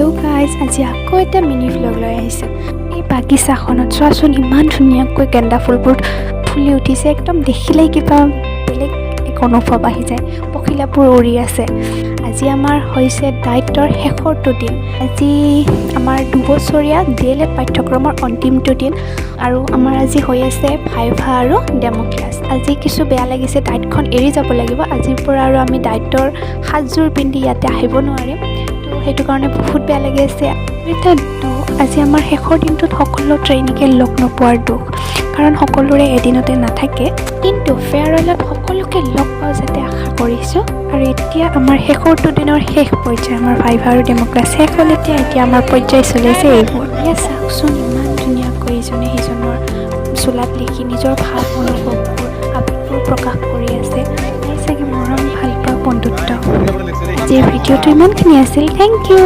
Hello' guys, আজি আকৌ এটা মিনি ভ্লগ লৈ আহিছোঁ। এই বাগিচাখনত চোৱাচোন ইমান ধুনীয়াকৈ গেন্দা ফুলবোৰ ফুলি উঠিছে। একদম দেখিলেই কিবা বেলেগ এক অনুভৱ আহি যায়। পখিলাবোৰ উৰি আছে। আজি আমাৰ হৈছে ডায়েটৰ শেষৰটো দিন। আজি আমাৰ 2 বছৰীয়া DLED পাঠ্যক্ৰমৰ অন্তিমটো দিন আৰু আমাৰ আজি হৈ আছে ভাইভা আৰু ডেমো ক্লাছ। আজি কিছু বেয়া লাগিছে, ডায়েটখন এৰি যাব লাগিব। আজিৰ পৰা আৰু আমি ডায়েটৰ সাজযোৰ পিন্ধি ইয়াতে আহিব নোৱাৰিম। সেইটো কাৰণে বহুত বেয়া লাগি আছে। এটা দুখ, আজি আমাৰ শেষৰ দিনটোত সকলো ট্ৰেইনিকে লগ নোপোৱাৰ দুখ, কাৰণ সকলোৰে এদিনতে নাথাকে। কিন্তু ফেয়াৰৱেলত সকলোকে লগ পাওঁ যাতে আশা কৰিছোঁ। আৰু এতিয়া আমাৰ শেষৰটো দিনৰ শেষ পৰ্যায়, আমাৰ ভাইভা আৰু ডেমো ক্লাছ শেষ হ'ল। এতিয়া আমাৰ পৰ্যায় চলিছে এইবোৰ। এয়া চাওকচোন, ইমান ধুনীয়াকৈ ইজনে সিজনৰ চোলাত লিখি নিজৰ ভাৱ অনুভৱবোৰ আৱেগবোৰ প্ৰকাশ কৰি আছে। এই চাগে মৰম, ভাল পোৱা, বন্ধুত্ব। আজিৰ ভিডিঅ'টো ইমানখিনি আছিল। Thank U.